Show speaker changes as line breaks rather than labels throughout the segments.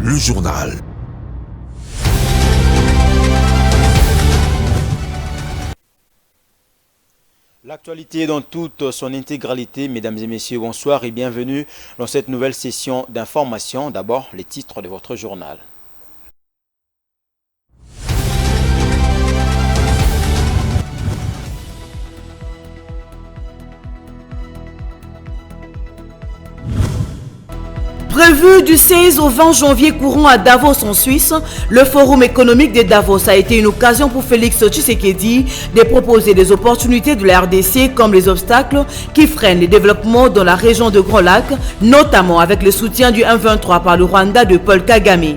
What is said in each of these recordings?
le journal.
L'actualité dans toute son intégralité, mesdames et messieurs, bonsoir et bienvenue dans cette nouvelle session d'information. D'abord, les titres de votre journal.
Prévu du 16 au 20 janvier courant à Davos en Suisse, le Forum économique de Davos a été une occasion pour Félix Tshisekedi de proposer des opportunités de la RDC comme les obstacles qui freinent les développements dans la région de Grand Lac, notamment avec le soutien du M23 par le Rwanda de Paul Kagame.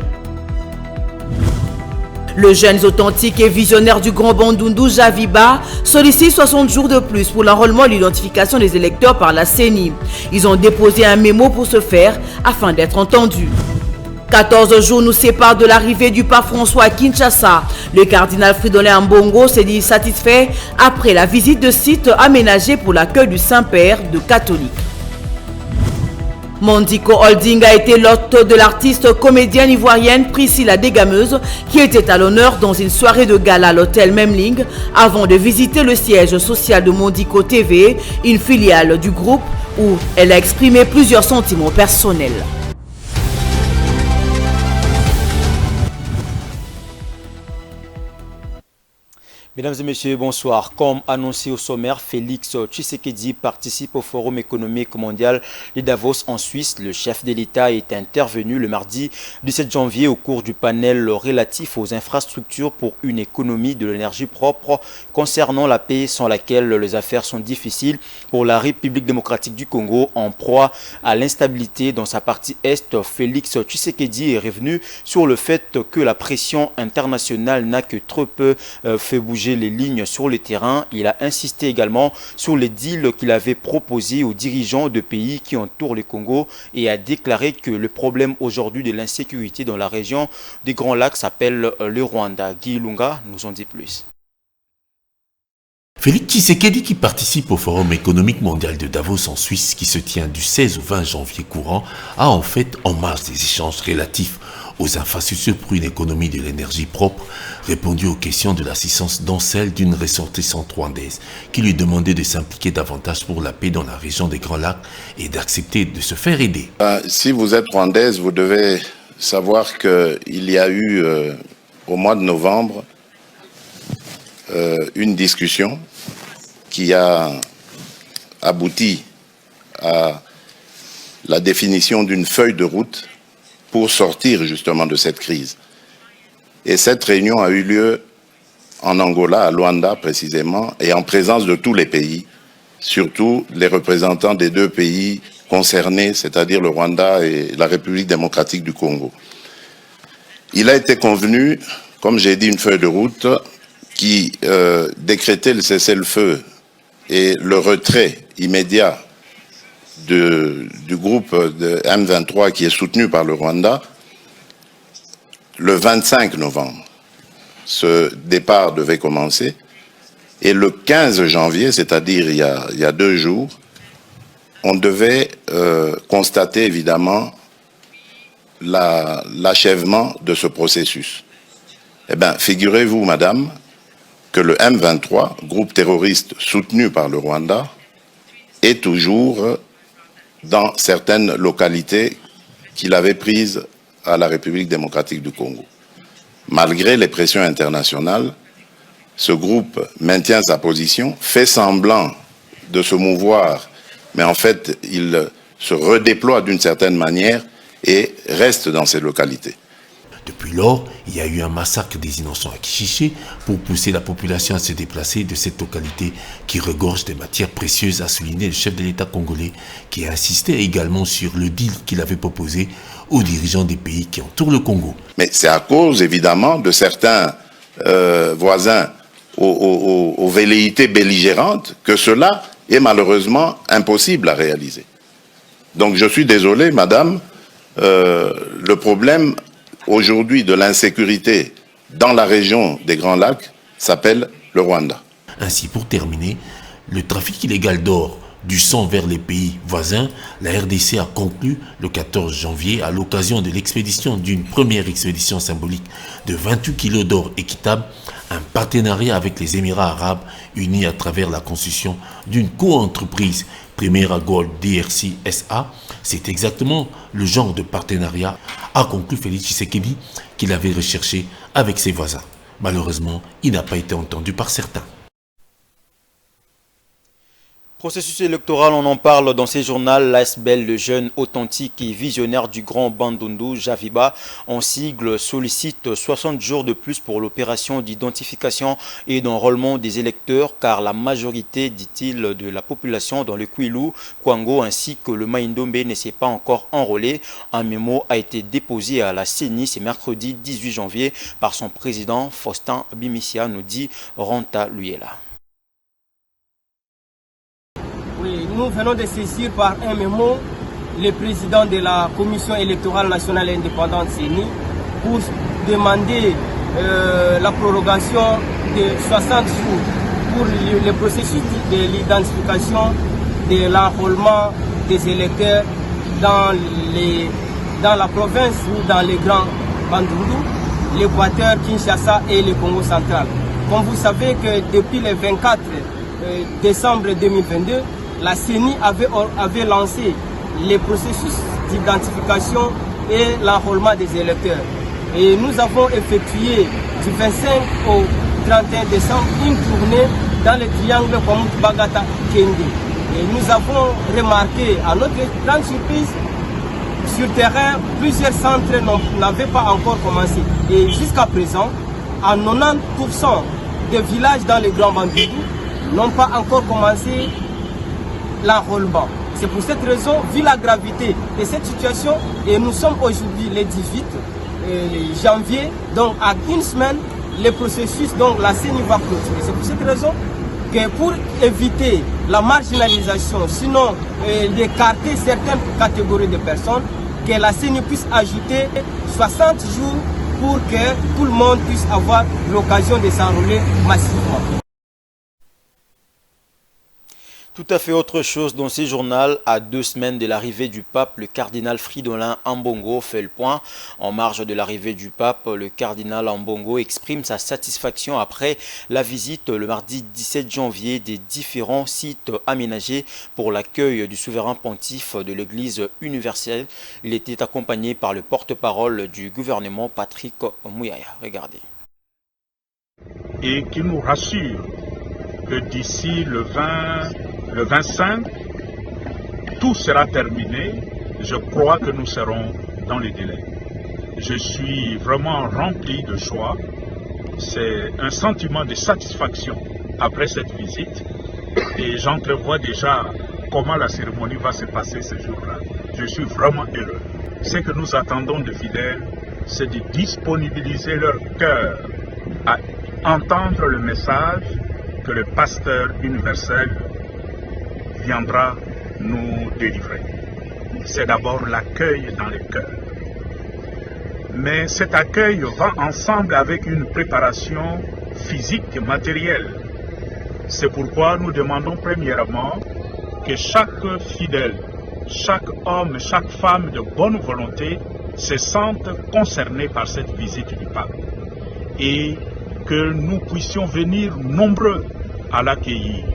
Le jeune authentique et visionnaire du Grand Bandundu, Javiba, sollicite 60 jours de plus pour l'enrôlement et l'identification des électeurs par la CENI. Ils ont déposé un mémo pour ce faire afin d'être entendus. 14 jours nous séparent de l'arrivée du pape François à Kinshasa. Le cardinal Fridolin Ambongo s'est dit satisfait après la visite de sites aménagés pour l'accueil du Saint-Père de catholiques. Mondico Holding a été l'hôte de l'artiste comédienne ivoirienne Priscilla Degameuse qui était à l'honneur dans une soirée de gala à l'hôtel Memling avant de visiter le siège social de Mondico TV, une filiale du groupe où elle a exprimé plusieurs sentiments personnels.
Mesdames et messieurs, bonsoir. Comme annoncé au sommaire, Félix Tshisekedi participe au Forum économique mondial de Davos en Suisse. Le chef de l'État est intervenu le mardi 17 janvier au cours du panel relatif aux infrastructures pour une économie de l'énergie propre concernant la paix sans laquelle les affaires sont difficiles pour la République démocratique du Congo en proie à l'instabilité dans sa partie est. Félix Tshisekedi est revenu sur le fait que la pression internationale n'a que trop peu fait bouger les lignes sur le terrain. Il a insisté également sur les deals qu'il avait proposés aux dirigeants de pays qui entourent le Congo et a déclaré que le problème aujourd'hui de l'insécurité dans la région des Grands Lacs s'appelle le Rwanda. Guy Lunga nous en dit plus.
Félix Tshisekedi, qui participe au Forum économique mondial de Davos en Suisse, qui se tient du 16 au 20 janvier courant, a en fait, en marge des échanges relatifs aux infrastructures pour une économie de l'énergie propre, répondu aux questions de l'assistance dont celle d'une ressortissante rwandaise qui lui demandait de s'impliquer davantage pour la paix dans la région des Grands Lacs et d'accepter de se faire aider.
Si vous êtes rwandaise, vous devez savoir qu'il y a eu au mois de novembre une discussion qui a abouti à la définition d'une feuille de route pour sortir justement de cette crise. Et cette réunion a eu lieu en Angola, à Luanda précisément, et en présence de tous les pays, surtout les représentants des deux pays concernés, c'est-à-dire le Rwanda et la République démocratique du Congo. Il a été convenu, comme j'ai dit, une feuille de route qui décrétait le cessez-le-feu et le retrait immédiat du groupe de M23 qui est soutenu par le Rwanda le 25 novembre. Ce départ devait commencer et le 15 janvier, c'est-à-dire il y a 2 jours, on devait constater évidemment l'achèvement de ce processus. Eh bien, figurez-vous, madame, que le M23, groupe terroriste soutenu par le Rwanda, est toujours dans certaines localités qu'il avait prises à la République démocratique du Congo. Malgré les pressions internationales, ce groupe maintient sa position, fait semblant de se mouvoir, mais en fait, il se redéploie d'une certaine manière et reste dans ces localités.
Depuis lors, il y a eu un massacre des innocents à Kichiché pour pousser la population à se déplacer de cette localité qui regorge des matières précieuses, a souligné le chef de l'État congolais qui a insisté également sur le deal qu'il avait proposé aux dirigeants des pays qui entourent le Congo.
Mais c'est à cause évidemment de certains voisins aux velléités belligérantes que cela est malheureusement impossible à réaliser. Donc je suis désolé, madame, le problème aujourd'hui de l'insécurité dans la région des Grands Lacs s'appelle le Rwanda.
Ainsi, pour terminer, le trafic illégal d'or du sang vers les pays voisins, la RDC a conclu le 14 janvier, à l'occasion de l'expédition d'une première expédition symbolique de 28 kilos d'or équitable, un partenariat avec les Émirats arabes unis à travers la construction d'une co-entreprise Primera Gold DRC SA. C'est exactement le genre de partenariat, a conclu Félix Tshisekedi, qu'il avait recherché avec ses voisins. Malheureusement, il n'a pas été entendu par certains.
Processus électoral, on en parle dans ces journaux. L'ASBEL, le jeune authentique et visionnaire du Grand Bandundu, Javiba, en sigle, sollicite 60 jours de plus pour l'opération d'identification et d'enrôlement des électeurs, car la majorité, dit-il, de la population dans le Kwilu, Kwango ainsi que le Maïndombe ne s'est pas encore enrôlé. Un mémo a été déposé à la CENI ce mercredi 18 janvier par son président Faustin Bimissia, nous dit Ranta Luyela.
Oui, nous venons de saisir par un mémo le président de la Commission électorale nationale indépendante CENI pour demander la prorogation de 60 jours pour le processus de l'identification de l'enrôlement des électeurs dans la province ou dans les grands Bandundu, l'Équateur, Kinshasa et le Congo central. Comme vous savez que depuis le 24 décembre 2022, la CENI avait lancé les processus d'identification et l'enrôlement des électeurs. Et nous avons effectué du 25 au 31 décembre une tournée dans le triangle Kwamut-Bagata-Kende. Et nous avons remarqué, à notre grande surprise, sur terrain, plusieurs centres n'avaient pas encore commencé. Et jusqu'à présent, à 90% des villages dans les Grands Bandundu n'ont pas encore commencé l'enrôlement. C'est pour cette raison, vu la gravité de cette situation, et nous sommes aujourd'hui le 18 janvier, donc à une semaine, le processus, donc la CENI va clôturer. C'est pour cette raison que pour éviter la marginalisation, sinon d'écarter certaines catégories de personnes, que la CENI puisse ajouter 60 jours pour que tout le monde puisse avoir l'occasion de s'enrôler massivement.
Tout à fait autre chose dans ces journaux. À 2 semaines de l'arrivée du pape, le cardinal Fridolin Ambongo fait le point. En marge de l'arrivée du pape, le cardinal Ambongo exprime sa satisfaction après la visite le mardi 17 janvier des différents sites aménagés pour l'accueil du souverain pontife de l'Église universelle. Il était accompagné par le porte-parole du gouvernement, Patrick Mouyaya. Regardez.
Et qui nous rassure que d'ici le 25, tout sera terminé. Je crois que nous serons dans les délais. Je suis vraiment rempli de joie. C'est un sentiment de satisfaction après cette visite. Et j'entrevois déjà comment la cérémonie va se passer ce jour-là. Je suis vraiment heureux. Ce que nous attendons des fidèles, c'est de disponibiliser leur cœur à entendre le message que le pasteur universel viendra nous délivrer. C'est d'abord l'accueil dans les cœurs. Mais cet accueil va ensemble avec une préparation physique et matérielle. C'est pourquoi nous demandons premièrement que chaque fidèle, chaque homme, chaque femme de bonne volonté se sente concerné par cette visite du pape et que nous puissions venir nombreux à l'accueillir.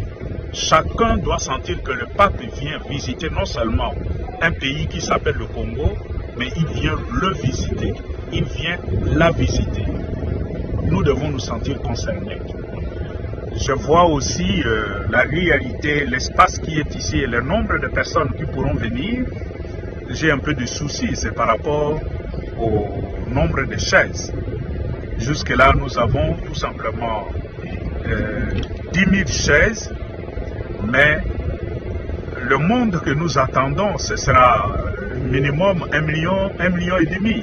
Chacun doit sentir que le pape vient visiter non seulement un pays qui s'appelle le Congo, mais il vient le visiter, il vient la visiter. Nous devons nous sentir concernés. Je vois aussi la réalité, l'espace qui est ici et le nombre de personnes qui pourront venir. J'ai un peu de soucis, c'est par rapport au nombre de chaises. Jusque-là, nous avons tout simplement 10 000 chaises, mais le monde que nous attendons, ce sera minimum 1 million et demi.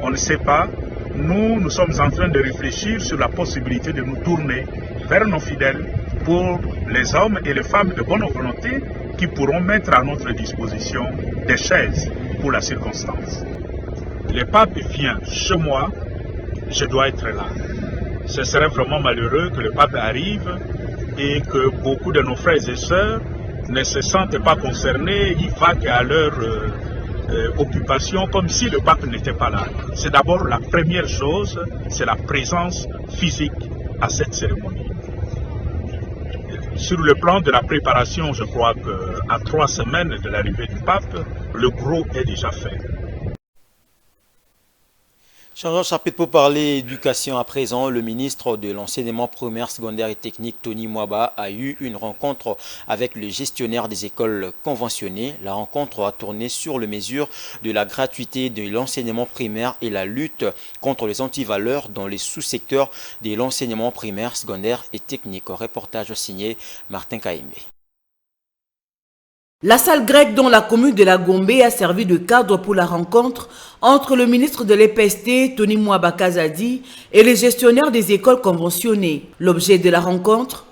On ne sait pas. Nous sommes en train de réfléchir sur la possibilité de nous tourner vers nos fidèles pour les hommes et les femmes de bonne volonté qui pourront mettre à notre disposition des chaises pour la circonstance. Le pape vient chez moi, je dois être là. Ce serait vraiment malheureux que le pape arrive et que beaucoup de nos frères et sœurs ne se sentent pas concernés, ils vaquent à leur occupation comme si le pape n'était pas là. C'est d'abord la première chose, c'est la présence physique à cette cérémonie. Sur le plan de la préparation, je crois qu'à 3 semaines de l'arrivée du pape, le gros est déjà fait.
Changeons de chapitre pour parler éducation à présent. Le ministre de l'enseignement primaire, secondaire et technique, Tony Mwaba, a eu une rencontre avec le gestionnaire des écoles conventionnées. La rencontre a tourné sur les mesures de la gratuité de l'enseignement primaire et la lutte contre les antivaleurs dans les sous-secteurs de l'enseignement primaire, secondaire et technique. Reportage signé Martin Kaimbe.
La salle grecque dans la commune de la Gombe a servi de cadre pour la rencontre entre le ministre de l'EPST, Tony Mwaba Kazadi, et les gestionnaires des écoles conventionnées. L'objet de la rencontre,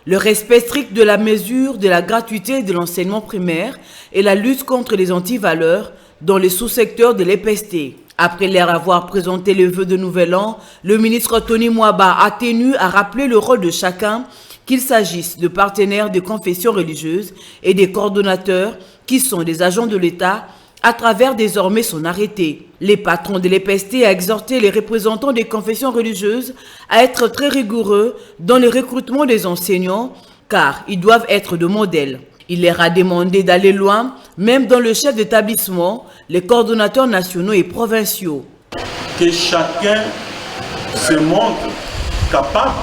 le respect strict de la mesure de la gratuité de l'enseignement primaire et la lutte contre les antivaleurs dans les sous-secteurs de l'EPST. Après leur avoir présenté le vœu de Nouvel An, le ministre Tony Mwaba a tenu à rappeler le rôle de chacun, qu'il s'agisse de partenaires de confessions religieuses et des coordonnateurs qui sont des agents de l'État à travers désormais son arrêté. Les patrons de l'EPST a exhorté les représentants des confessions religieuses à être très rigoureux dans le recrutement des enseignants car ils doivent être de modèles. Il leur a demandé d'aller loin, même dans le chef d'établissement, les coordonnateurs nationaux et provinciaux.
Que chacun se montre capable,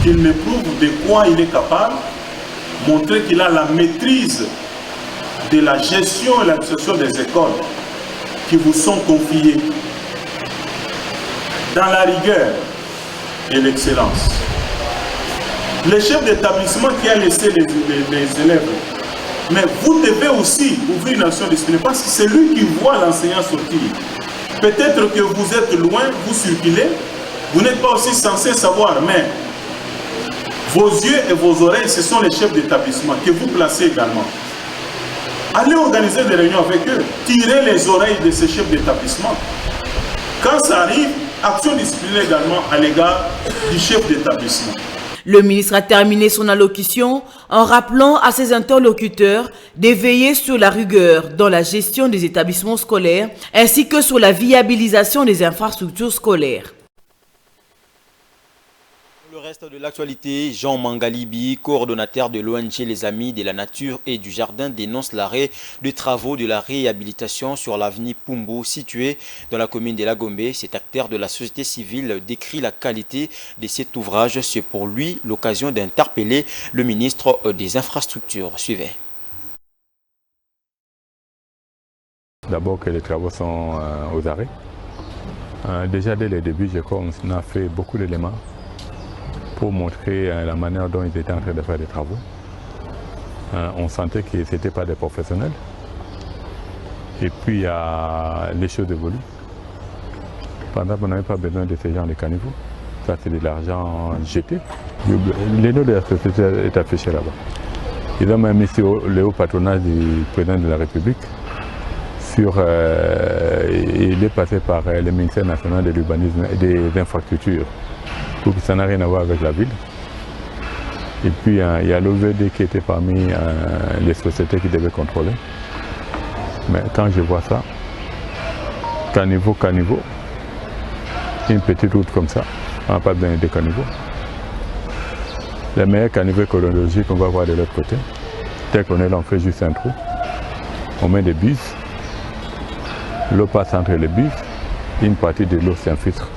qu'il me prouve de quoi il est capable, montrer qu'il a la maîtrise de la gestion et l'administration des écoles qui vous sont confiées dans la rigueur et l'excellence. Le chef d'établissement qui a laissé les élèves, mais vous devez aussi ouvrir une action disciplinée parce que c'est lui qui voit l'enseignant sortir. Peut-être que vous êtes loin, vous circulez, vous n'êtes pas aussi censé savoir, mais vos yeux et vos oreilles, ce sont les chefs d'établissement que vous placez également. Allez organiser des réunions avec eux, tirez les oreilles de ces chefs d'établissement. Quand ça arrive, action disciplinaire également à l'égard du chef d'établissement.
Le ministre a terminé son allocution en rappelant à ses interlocuteurs de veiller sur la rigueur dans la gestion des établissements scolaires ainsi que sur la viabilisation des infrastructures scolaires.
Le reste de l'actualité, Jean Mangalibi, coordonnateur de l'ONG Les Amis de la Nature et du Jardin, dénonce l'arrêt de travaux de la réhabilitation sur l'avenue Pumbu située dans la commune de la Gombe. Cet acteur de la société civile décrit la qualité de cet ouvrage. C'est pour lui l'occasion d'interpeller le ministre des Infrastructures. Suivez.
D'abord que les travaux sont aux arrêts. Déjà dès le début, on a fait beaucoup d'éléments pour montrer la manière dont ils étaient en train de faire des travaux. On sentait que ce n'étaient pas des professionnels. Et puis les choses évoluent. Pendant qu'on n'avait pas besoin de ces gens de caniveaux. Ça c'est de l'argent jeté. Le nom de la société est affiché là-bas. Ils ont même mis sur le haut patronage du président de la République. Il est passé par le ministère national de l'urbanisme et des infrastructures. Pour que ça n'a rien à voir avec la ville. Et puis il y a l'OVD qui était parmi les sociétés qui devaient contrôler. Mais quand je vois ça, caniveau, une petite route comme ça, on n'a pas besoin de caniveaux. Les meilleurs caniveaux écologiques qu'on va voir de l'autre côté, tel qu'on est là, on fait juste un trou, on met des bus, l'eau passe entre les bus, une partie de l'eau s'infiltre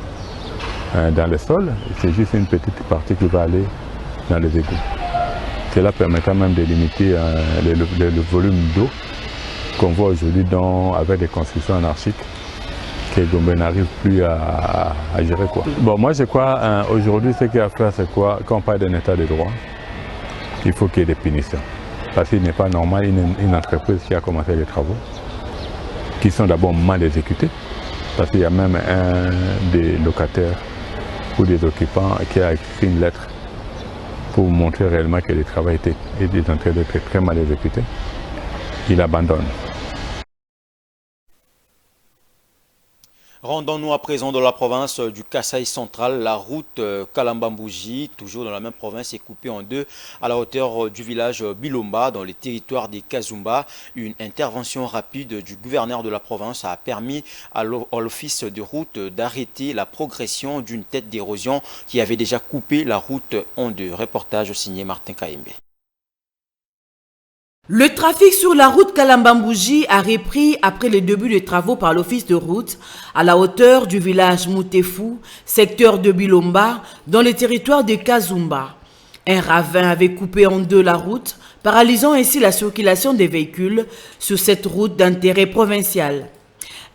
dans le sol, c'est juste une petite partie qui va aller dans les égouts. Cela permettra même de limiter le volume d'eau qu'on voit aujourd'hui avec des constructions anarchiques que Gombe n'arrive plus à gérer. Bon, moi je crois aujourd'hui ce qu'il y a à faire, c'est quoi? Quand on parle d'un état de droit, il faut qu'il y ait des punitions. Parce qu'il n'est pas normal une entreprise qui a commencé les travaux, qui sont d'abord mal exécutés, parce qu'il y a même un des locataires ou des occupants qui a écrit une lettre pour montrer réellement que le travail était en train d'être très mal exécuté. Il abandonne.
Rendons-nous à présent dans la province du Kasaï central. La route Kalambambouji, toujours dans la même province, est coupée en deux à la hauteur du village Bilomba, dans les territoires des Kazumba. Une intervention rapide du gouverneur de la province a permis à l'office de route d'arrêter la progression d'une tête d'érosion qui avait déjà coupé la route en deux. Reportage signé Martin Kaimbe.
Le trafic sur la route Kalambambouji a repris après le début des travaux par l'office de route à la hauteur du village Moutefou, secteur de Bilomba, dans le territoire de Kazumba. Un ravin avait coupé en deux la route, paralysant ainsi la circulation des véhicules sur cette route d'intérêt provincial.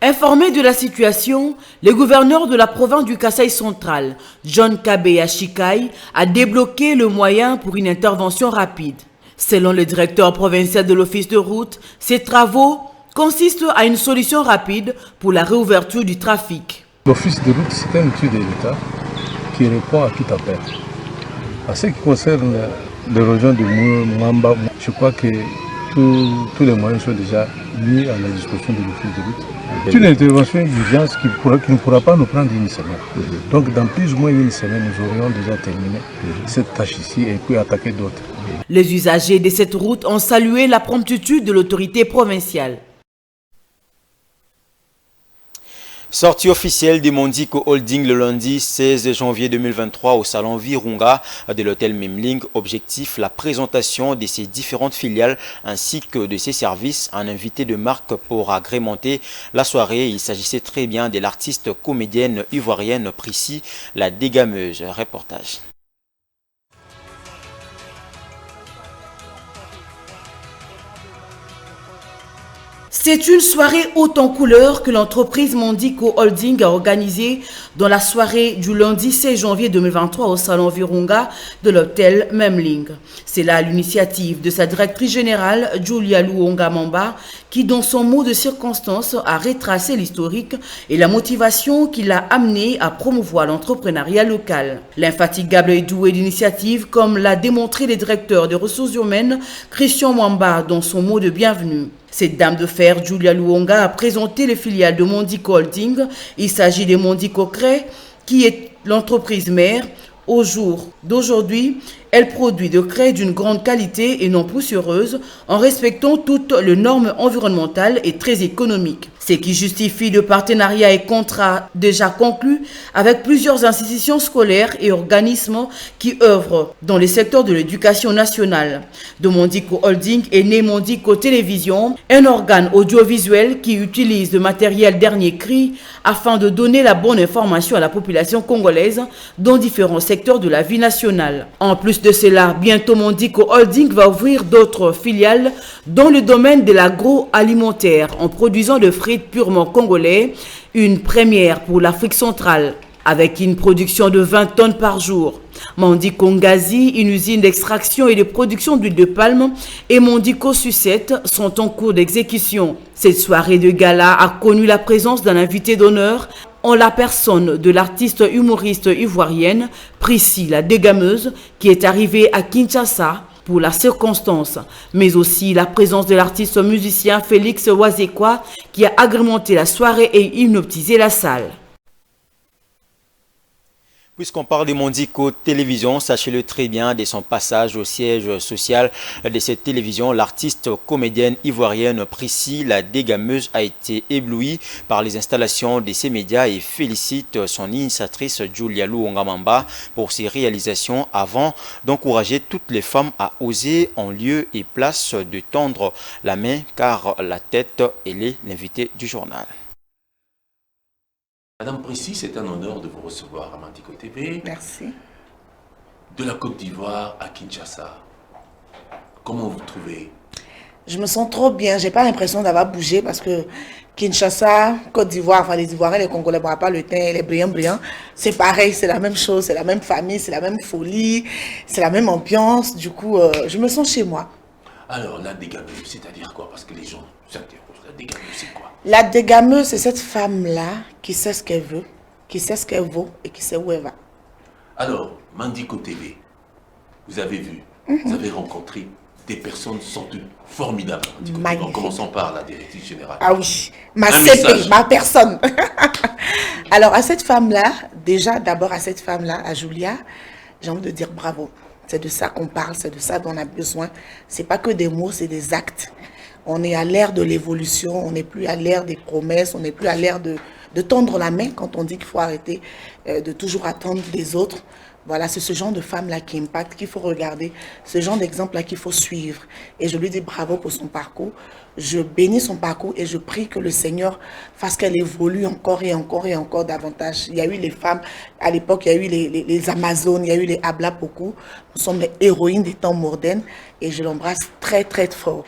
Informé de la situation, le gouverneur de la province du Kasaï central, John Kabeya Shikai, a débloqué le moyen pour une intervention rapide. Selon le directeur provincial de l'office de route, ces travaux consistent à une solution rapide pour la réouverture du trafic.
L'office de route, c'est un outil de l'État qui répond à tout appel. En ce qui concerne l'érosion de Mamba, je crois que tous les moyens sont déjà mis à la disposition de l'office de route. C'est une intervention d'urgence qui ne pourra pas nous prendre une semaine. Donc dans plus ou moins une semaine, nous aurions déjà terminé cette tâche ici et puis attaquer d'autres.
Les usagers de cette route ont salué la promptitude de l'autorité provinciale.
Sortie officielle du Mondico Holding le lundi 16 janvier 2023 au salon Virunga de l'hôtel Memling. Objectif, la présentation de ses différentes filiales ainsi que de ses services. Un invité de marque pour agrémenter la soirée. Il s'agissait très bien de l'artiste comédienne ivoirienne Prissy, la dégameuse. Reportage.
C'est une soirée haute en couleur que l'entreprise Mondico Holding a organisée dans la soirée du lundi 16 janvier 2023 au salon Virunga de l'hôtel Memling. C'est là l'initiative de sa directrice générale, Julia Luonga Mamba, qui dans son mot de circonstance a retracé l'historique et la motivation qui l'a amené à promouvoir l'entrepreneuriat local. L'infatigable et doué d'initiative, comme l'a démontré le directeur des ressources humaines, Christian Mwamba, dans son mot de bienvenue. Cette dame de fer, Julia Luonga, a présenté les filiales de Mondico Holding. Il s'agit de Mondico Cray, qui est l'entreprise mère. Au jour d'aujourd'hui, elle produit de craie d'une grande qualité et non poussiéreuse en respectant toutes les normes environnementales et très économiques. Ce qui justifie le partenariat et contrat déjà conclus avec plusieurs institutions scolaires et organismes qui œuvrent dans les secteurs de l'éducation nationale. De Mondico Holding est né Mondico Télévision, un organe audiovisuel qui utilise le matériel dernier cri afin de donner la bonne information à la population congolaise dans différents secteurs de la vie nationale. En plus de cela, bientôt Mondico Holding va ouvrir d'autres filiales dans le domaine de l'agroalimentaire en produisant de frites purement congolais, une première pour l'Afrique centrale, avec une production de 20 tonnes par jour. Mondico Ngazi, une usine d'extraction et de production d'huile de palme, et Mondico Sucette sont en cours d'exécution. Cette soirée de gala a connu la présence d'un invité d'honneur en la personne de l'artiste humoriste ivoirienne Prissy, la dégameuse, qui est arrivée à Kinshasa pour la circonstance, mais aussi la présence de l'artiste musicien Félix Wazekwa qui a agrémenté la soirée et hypnotisé la salle.
Puisqu'on parle de Mondico Télévision, sachez-le très bien, dès son passage au siège social de cette télévision, l'artiste comédienne ivoirienne Prissy, la dégameuse, a été éblouie par les installations de ces médias et félicite son initiatrice Julia Luonga Mamba pour ses réalisations avant d'encourager toutes les femmes à oser en lieu et place de tendre la main car la tête, elle est l'invité du journal.
Madame Prissy, c'est un honneur de vous recevoir à Mondico TV.
Merci.
De la Côte d'Ivoire à Kinshasa. Comment vous trouvez?
Je me sens trop bien. J'ai pas l'impression d'avoir bougé parce que Kinshasa, Côte d'Ivoire, enfin les Ivoiriens, les Congolais, bon, à part le teint, les brillants, c'est pareil, c'est la même chose, c'est la même famille, c'est la même folie, c'est la même ambiance. Du coup, je me sens chez moi.
Alors, la dégameuse, c'est-à-dire quoi? Parce que les gens s'interrogent. La dégameuse, c'est quoi?
La dégameuse, c'est cette femme-là qui sait ce qu'elle veut, qui sait ce qu'elle vaut et qui sait où elle va.
Alors, Mondico TV, vous avez vu, vous avez rencontré des personnes sans doute formidables. En commençant par la directrice générale.
Ah oui, ma CP, ma personne. Alors, à cette femme-là, déjà, d'abord à cette femme-là, à Julia, j'ai envie de dire bravo. C'est de ça qu'on parle, c'est de ça dont on a besoin. C'est pas que des mots, c'est des actes. On est à l'ère de l'évolution, on n'est plus à l'ère des promesses, on n'est plus à l'ère de tendre la main quand on dit qu'il faut arrêter de toujours attendre des autres. Voilà, c'est ce genre de femme-là qui impacte, qu'il faut regarder, ce genre d'exemple-là qu'il faut suivre. Et je lui dis bravo pour son parcours. Je bénis son parcours et je prie que le Seigneur fasse qu'elle évolue encore et encore et encore davantage. Il y a eu les femmes, à l'époque, il y a eu les Amazones, il y a eu les Hablapoku. Nous sommes les héroïnes des temps modernes et je l'embrasse très, très fort.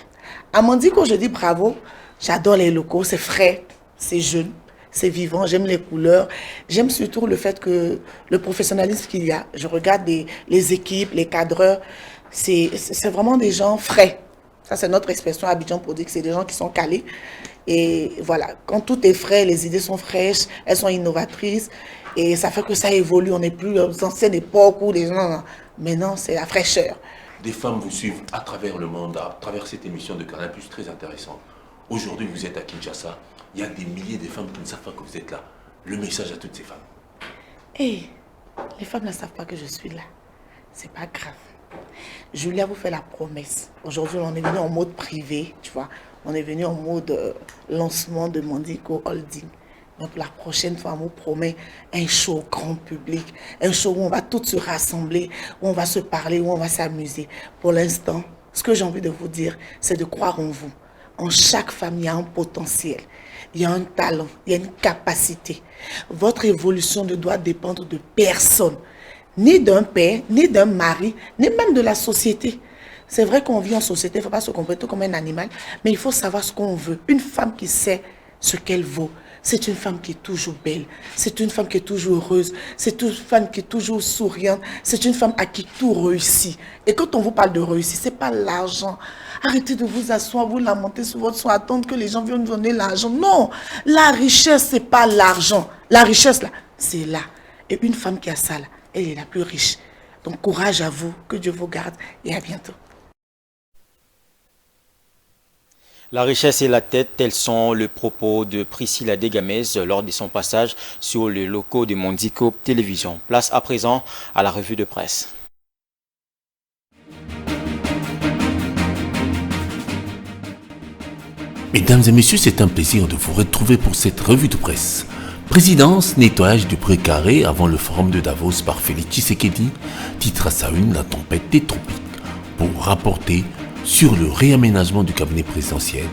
Amandie, quand je dis bravo, j'adore les locaux, c'est frais, c'est jeune. C'est vivant, j'aime les couleurs, j'aime surtout le fait que le professionnalisme qu'il y a. Je regarde les équipes, les cadreurs, c'est vraiment des gens frais. Ça, c'est notre expression à Abidjan pour dire que c'est des gens qui sont calés. Et voilà, quand tout est frais, les idées sont fraîches, elles sont innovatrices et ça fait que ça évolue. On n'est plus aux anciennes époques où les gens... Maintenant, c'est la fraîcheur.
Des femmes vous suivent à travers le monde, à travers cette émission de Canal+, très intéressante. Aujourd'hui, vous êtes à Kinshasa. Il y a des milliers de femmes qui ne savent pas que vous êtes là. Le message à toutes ces femmes.
Hey, les femmes ne savent pas que je suis là. C'est pas grave. Julia vous fait la promesse. Aujourd'hui, on est venu en mode privé, tu vois. On est venu en mode lancement de Mondico Holding. Donc la prochaine fois, on vous promet un show grand public. Un show où on va toutes se rassembler, où on va se parler, où on va s'amuser. Pour l'instant, ce que j'ai envie de vous dire, c'est de croire en vous. En chaque femme, il y a un potentiel. Il y a un talent, il y a une capacité. Votre évolution ne doit dépendre de personne, ni d'un père, ni d'un mari, ni même de la société. C'est vrai qu'on vit en société, il ne faut pas se comporter comme un animal, mais il faut savoir ce qu'on veut. Une femme qui sait ce qu'elle vaut, c'est une femme qui est toujours belle, c'est une femme qui est toujours heureuse, c'est une femme qui est toujours souriante, c'est une femme à qui tout réussit. Et quand on vous parle de réussite, ce n'est pas l'argent. Arrêtez de vous asseoir, vous lamenter sur votre soin, attendre que les gens viennent vous donner l'argent. Non, la richesse, ce n'est pas l'argent. La richesse, là, c'est là. Et une femme qui a ça, là, elle est la plus riche. Donc, courage à vous, que Dieu vous garde et à bientôt.
La richesse et la tête, tels sont les propos de Priscilla Degamez lors de son passage sur les locaux de Mondico Télévision. Place à présent à la revue de presse.
Mesdames et messieurs, c'est un plaisir de vous retrouver pour cette revue de presse. Présidence, nettoyage du précaré avant le forum de Davos par Félix Tshisekedi, titre à sa une la tempête des tropiques, pour rapporter sur le réaménagement du cabinet présidentiel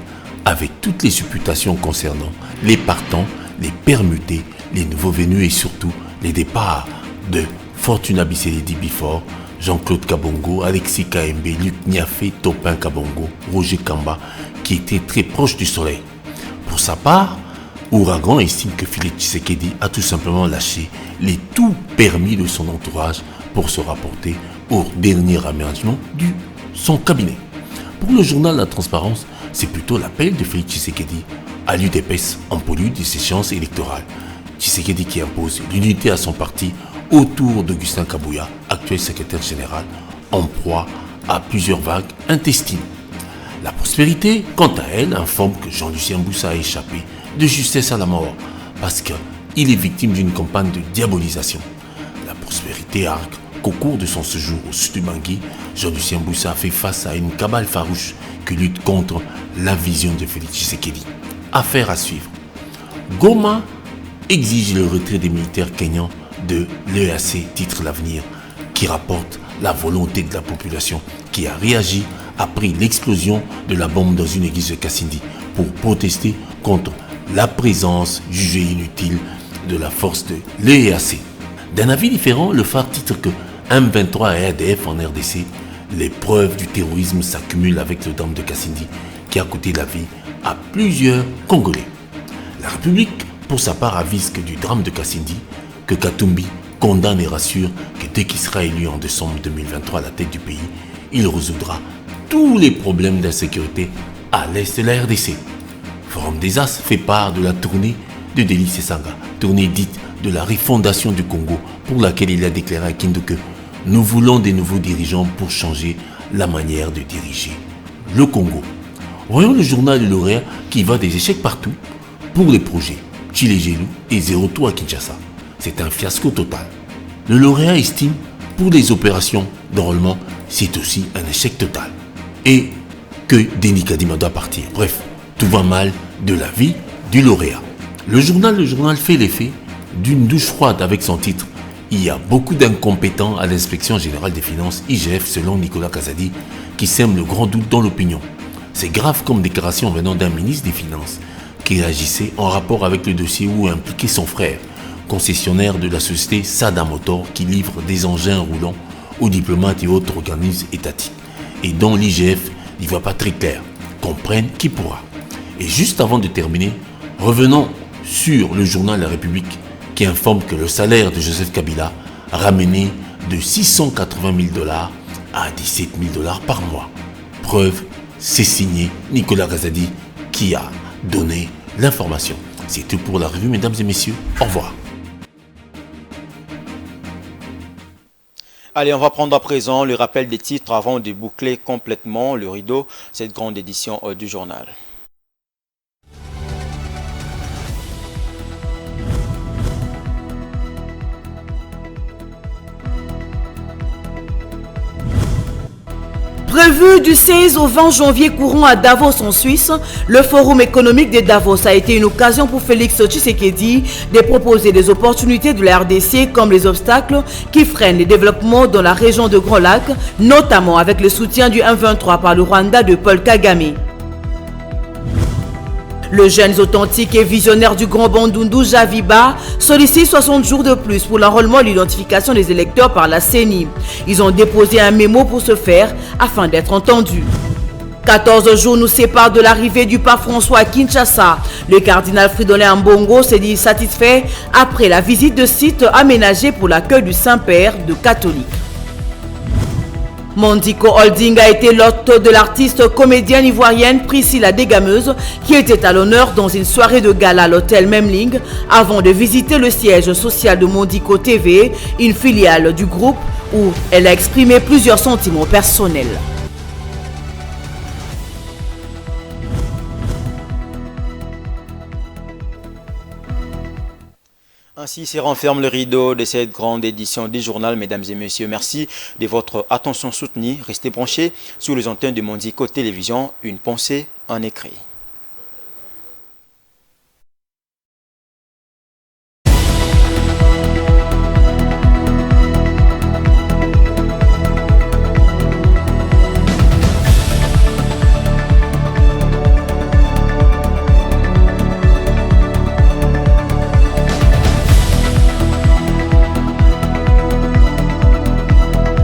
avec toutes les supputations concernant les partants, les permutés, les nouveaux venus et surtout les départs de Fortuna Bisseledi Bifort, Jean-Claude Kabongo, Alexis Kaembe, Luc Niafé, Topin Kabongo, Roger Kamba, qui étaient très proches du soleil. Pour sa part, Ouragan estime que Félix Tshisekedi a tout simplement lâché les tout permis de son entourage pour se rapporter au dernier aménagement de son cabinet. Pour le journal La Transparence, c'est plutôt l'appel de Félix Tshisekedi à l'UDPS en prélude des échéances électorales. Tshisekedi qui impose l'unité à son parti autour d'Augustin Kabouya, actuel secrétaire général, en proie à plusieurs vagues intestines. La prospérité, quant à elle, informe que Jean-Lucien Boussa a échappé de justesse à la mort parce qu'il est victime d'une campagne de diabolisation. La prospérité argue qu'au cours de son séjour au sud du Bangui, Jean-Lucien Boussa a fait face à une cabale farouche qui lutte contre la vision de Félix Tshisekedi. Affaire à suivre. Goma exige le retrait des militaires kenyans de l'EAC, titre L'Avenir, qui rapporte la volonté de la population qui a réagi après l'explosion de la bombe dans une église de Kassindi pour protester contre la présence jugée inutile de la force de l'EAC. D'un avis différent, le phare titre que M23 et ADF en RDC, les preuves du terrorisme s'accumulent avec le drame de Kassindi qui a coûté la vie à plusieurs Congolais. La République, pour sa part, avise que du drame de Kassindi, que Katumbi condamne et rassure que dès qu'il sera élu en décembre 2023 à la tête du pays, il résoudra tous les problèmes d'insécurité à l'est de la RDC. Forum des As fait part de la tournée de Deli Sesanga, tournée dite de la refondation du Congo, pour laquelle il a déclaré à Kindu que nous voulons des nouveaux dirigeants pour changer la manière de diriger le Congo. Voyons le journal de lauréat qui va des échecs partout pour les projets. Tshilé-Gelou et 0-3 à Kinshasa. C'est un fiasco total. Le lauréat estime, pour les opérations d'enrôlement, c'est aussi un échec total. Et que Denis Kadima doit partir. Bref, tout va mal de la vie du lauréat. Le journal fait l'effet d'une douche froide avec son titre « Il y a beaucoup d'incompétents à l'inspection générale des finances IGF selon Nicolas Kazadi qui sème le grand doute dans l'opinion. C'est grave comme déclaration venant d'un ministre des Finances qui agissait en rapport avec le dossier où impliquait son frère, concessionnaire de la société Sada Motor qui livre des engins roulants aux diplomates et autres organismes étatiques et dont l'IGF n'y voit pas très clair. Comprenne qui pourra. Et juste avant de terminer, revenons sur le journal La République qui informe que le salaire de Joseph Kabila a ramené de 680 000 $ à 17 000 $ par mois. Preuve, c'est signé Nicolas Kazadi qui a donné l'information. C'est tout pour la revue, mesdames et messieurs. Au revoir.
Allez, on va prendre à présent le rappel des titres avant de boucler complètement le rideau, cette grande édition du journal.
Prévu du 16 au 20 janvier courant à Davos en Suisse, le Forum économique de Davos a été une occasion pour Félix Tshisekedi de proposer des opportunités de la RDC comme les obstacles qui freinent les développements dans la région de Grand Lac, notamment avec le soutien du M23 par le Rwanda de Paul Kagame. Le jeune authentique et visionnaire du Grand Bandundu, Javiba, sollicite 60 jours de plus pour l'enrôlement et l'identification des électeurs par la CENI. Ils ont déposé un mémo pour ce faire afin d'être entendus. 14 jours nous séparent de l'arrivée du pape François à Kinshasa. Le cardinal Fridolin Ambongo s'est dit satisfait après la visite de sites aménagés pour l'accueil du Saint-Père de catholiques. Mondico Holding a été l'hôte de l'artiste comédienne ivoirienne Priscilla Dégameuse qui était à l'honneur dans une soirée de gala à l'hôtel Memling avant de visiter le siège social de Mondico TV, une filiale du groupe où elle a exprimé plusieurs sentiments personnels.
Ainsi se renferme le rideau de cette grande édition du journal. Mesdames et messieurs, merci de votre attention soutenue. Restez branchés sur les antennes de Mondico Télévision. Une pensée en écrit.